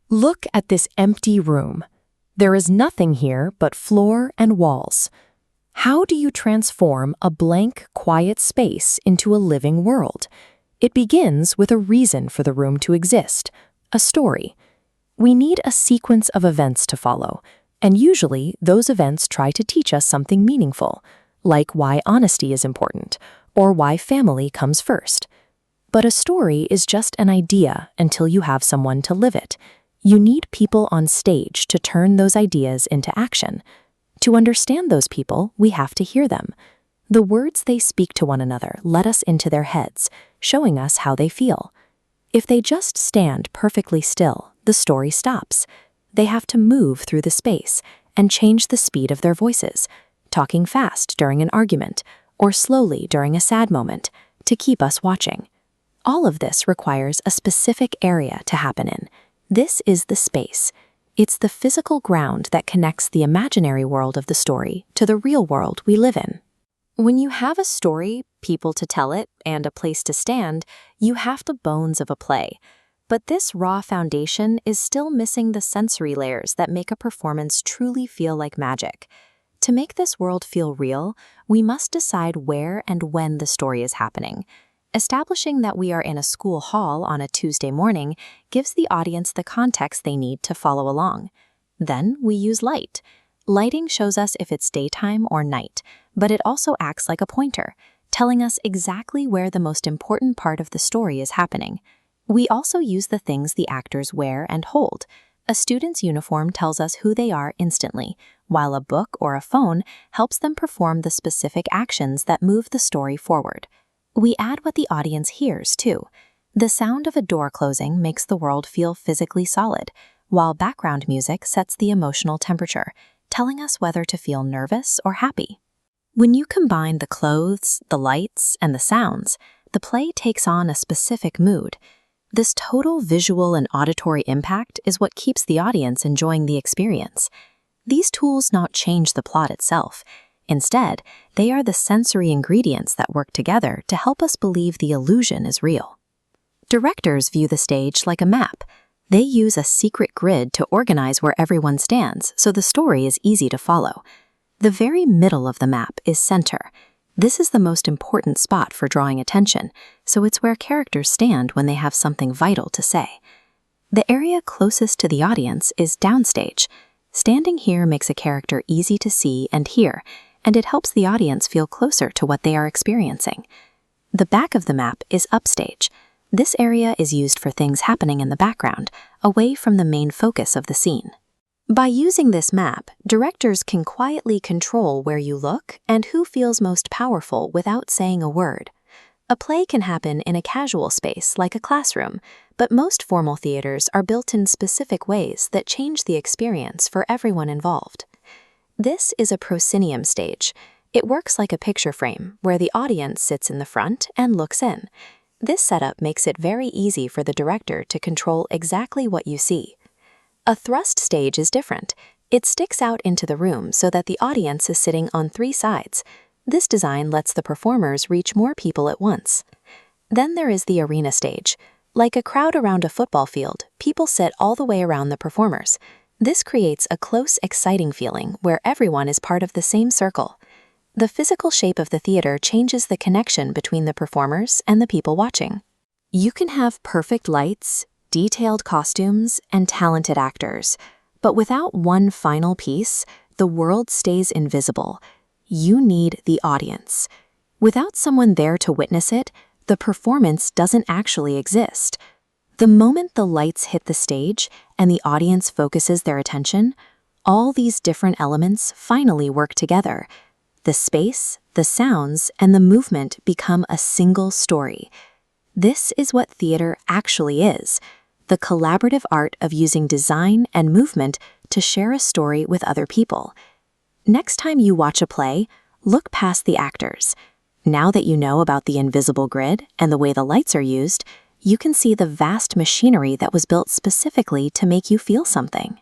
Look at this empty room. There is nothing here but floor and walls. How do you transform a blank, quiet space into a living world? It begins with a reason for the room to exist, a story. We need a sequence of events to follow, and usually those events try to teach us something meaningful, like why honesty is important, or why family comes first. But a story is just an idea until you have someone to live it. You need people on stage to turn those ideas into action. To understand those people, we have to hear them. The words they speak to one another let us into their heads, showing us how they feel. If they just stand perfectly still, the story stops. They have to move through the space and change the speed of their voices, talking fast during an argument or slowly during a sad moment, to keep us watching. All of this requires a specific area to happen in. This is the space. It's the physical ground that connects the imaginary world of the story to the real world we live in. When you have a story, people to tell it, and a place to stand, you have the bones of a play. But this raw foundation is still missing the sensory layers that make a performance truly feel like magic. To make this world feel real, we must decide where and when the story is happening. Establishing that we are in a school hall on a Tuesday morning gives the audience the context they need to follow along. Then we use light. Lighting shows us if it's daytime or night, but it also acts like a pointer, telling us exactly where the most important part of the story is happening. We also use the things the actors wear and hold. A student's uniform tells us who they are instantly, while a book or a phone helps them perform the specific actions that move the story forward. We add what the audience hears, too. The sound of a door closing makes the world feel physically solid, while background music sets the emotional temperature, telling us whether to feel nervous or happy. When you combine the clothes, the lights, and the sounds, the play takes on a specific mood. This total visual and auditory impact is what keeps the audience enjoying the experience. These tools not change the plot itself. Instead, they are the sensory ingredients that work together to help us believe the illusion is real. Directors view the stage like a map. They use a secret grid to organize where everyone stands, so the story is easy to follow. The very middle of the map is center. This is the most important spot for drawing attention, so it's where characters stand when they have something vital to say. The area closest to the audience is downstage. Standing here makes a character easy to see and hear, and it helps the audience feel closer to what they are experiencing. The back of the map is upstage. This area is used for things happening in the background, away from the main focus of the scene. By using this map, directors can quietly control where you look and who feels most powerful without saying a word. A play can happen in a casual space like a classroom, but most formal theaters are built in specific ways that change the experience for everyone involved. This is a proscenium stage. It works like a picture frame, where the audience sits in the front and looks in. This setup makes it very easy for the director to control exactly what you see. A thrust stage is different. It sticks out into the room so that the audience is sitting on 3 sides. This design lets the performers reach more people at once. Then there is the arena stage. Like a crowd around a football field, people sit all the way around the performers. This creates a close, exciting feeling where everyone is part of the same circle. The physical shape of the theater changes the connection between the performers and the people watching. You can have perfect lights, detailed costumes, and talented actors, but without one final piece, the world stays invisible. You need the audience. Without someone there to witness it, the performance doesn't actually exist. The moment the lights hit the stage and the audience focuses their attention, all these different elements finally work together. The space, the sounds, and the movement become a single story. This is what theater actually is, the collaborative art of using design and movement to share a story with other people. Next time you watch a play, look past the actors. Now that you know about the invisible grid and the way the lights are used, you can see the vast machinery that was built specifically to make you feel something.